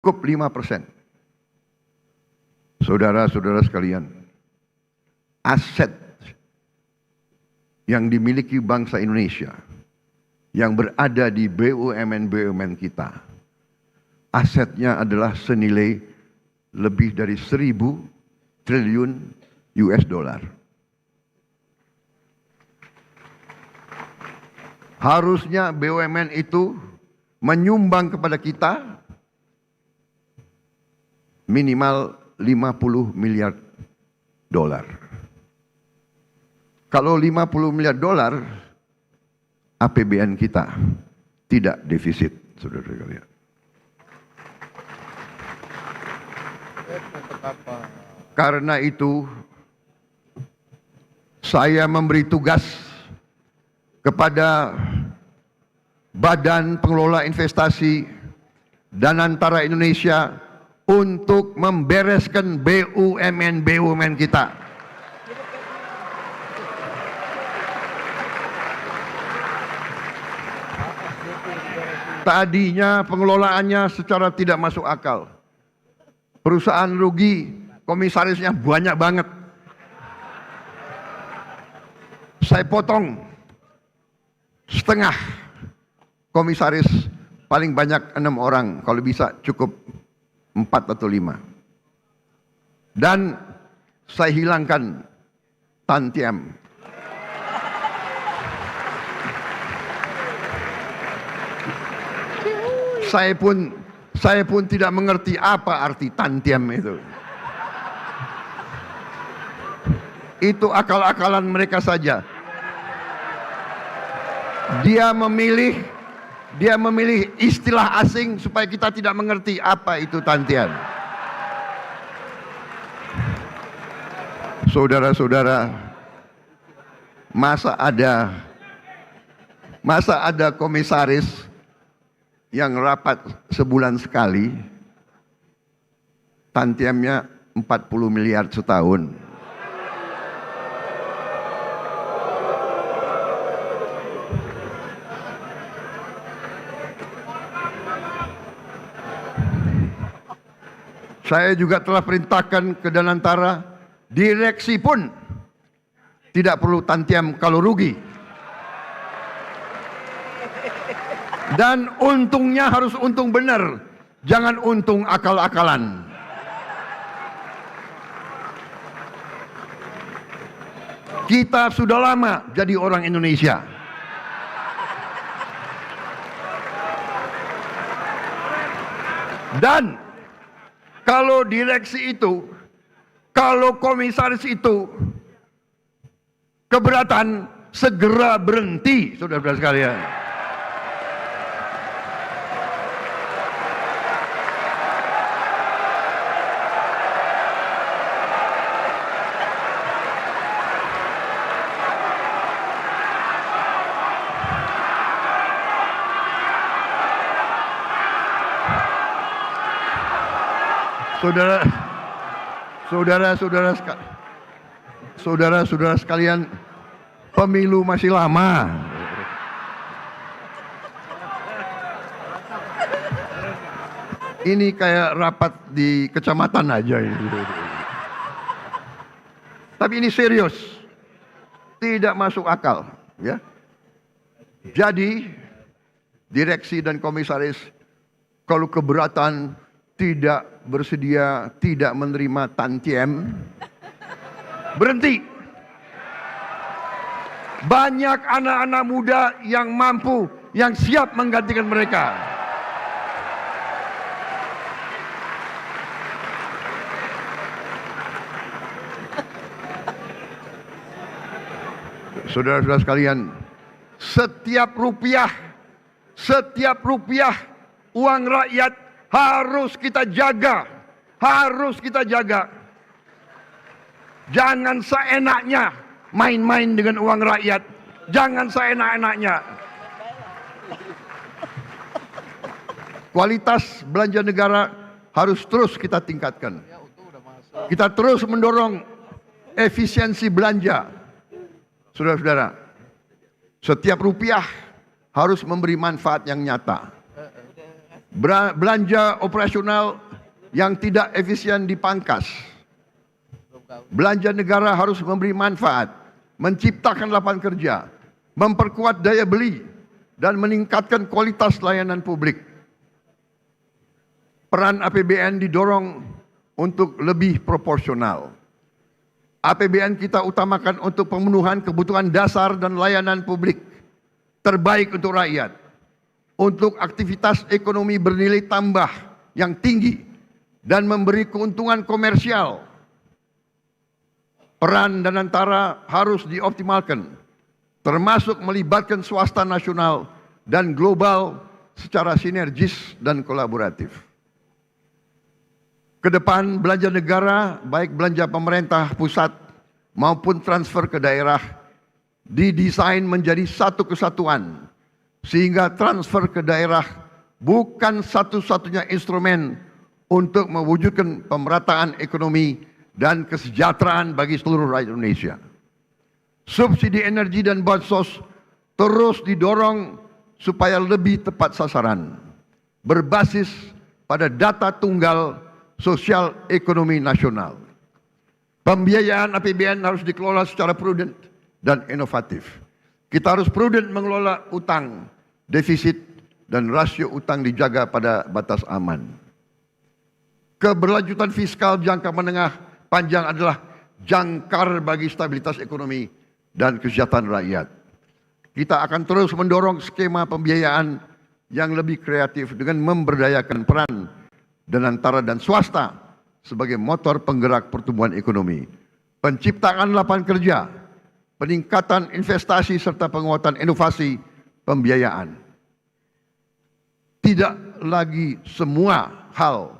cukup 5%. Saudara-saudara sekalian, aset yang dimiliki bangsa Indonesia yang berada di BUMN-BUMN kita, asetnya adalah senilai lebih dari 1.000 triliun US dollar. Harusnya BUMN itu menyumbang kepada kita minimal 50 miliar dolar. Kalau 50 miliar dolar, APBN kita tidak defisit, saudara sekalian. Karena itu, saya memberi tugas kepada Badan Pengelola Investasi Danantara Indonesia untuk membereskan BUMN kita. Tadinya pengelolaannya secara tidak masuk akal. Perusahaan rugi, komisarisnya banyak banget. Saya potong setengah komisaris, paling banyak 6 orang, kalau bisa cukup 4 atau 5. Dan saya hilangkan tantiam. Saya pun tidak mengerti apa arti tantiam itu. Itu akal-akalan mereka saja. Dia memilih istilah asing supaya kita tidak mengerti apa itu tantian. Saudara-saudara, masa ada komisaris yang rapat sebulan sekali, tantiamnya 40 miliar setahun. Saya juga telah perintahkan ke Danantara, direksi pun tidak perlu tantiam kalau rugi. Dan untungnya harus untung benar, jangan untung akal-akalan. Kita sudah lama jadi orang Indonesia. Dan kalau direksi itu, kalau komisaris itu keberatan, segera berhenti, saudara-saudara sekalian. Saudara-saudara sekalian, pemilu masih lama. Ini kayak rapat di kecamatan aja ini. Tapi ini serius, tidak masuk akal, ya. Jadi direksi dan komisaris kalau keberatan, tidak bersedia, tidak menerima tantiem, berhenti. Banyak anak-anak muda yang mampu, yang siap menggantikan mereka. Saudara-saudara sekalian, setiap rupiah uang rakyat harus kita jaga, Jangan seenaknya main-main dengan uang rakyat, jangan seenak-enaknya. Kualitas belanja negara harus terus kita tingkatkan. Kita terus mendorong efisiensi belanja. Saudara-saudara, setiap rupiah harus memberi manfaat yang nyata. Belanja operasional yang tidak efisien dipangkas. Belanja negara harus memberi manfaat, menciptakan lapangan kerja, memperkuat daya beli, dan meningkatkan kualitas layanan publik. Peran APBN didorong untuk lebih proporsional. APBN kita utamakan untuk pemenuhan kebutuhan dasar dan layanan publik terbaik untuk rakyat, untuk aktivitas ekonomi bernilai tambah yang tinggi dan memberi keuntungan komersial. Peran Danantara harus dioptimalkan, termasuk melibatkan swasta nasional dan global secara sinergis dan kolaboratif. Kedepan belanja negara, baik belanja pemerintah pusat maupun transfer ke daerah, didesain menjadi satu kesatuan, sehingga transfer ke daerah bukan satu-satunya instrumen untuk mewujudkan pemerataan ekonomi dan kesejahteraan bagi seluruh rakyat Indonesia. Subsidi energi dan bansos terus didorong supaya lebih tepat sasaran, berbasis pada data tunggal sosial ekonomi nasional. Pembiayaan APBN harus dikelola secara prudent dan inovatif. Kita harus prudent mengelola utang, defisit, dan rasio utang dijaga pada batas aman. Keberlanjutan fiskal jangka menengah panjang adalah jangkar bagi stabilitas ekonomi dan kesejahteraan rakyat. Kita akan terus mendorong skema pembiayaan yang lebih kreatif dengan memberdayakan peran Danantara dan swasta sebagai motor penggerak pertumbuhan ekonomi, penciptaan lapangan kerja, peningkatan investasi serta penguatan inovasi pembiayaan. Tidak lagi semua hal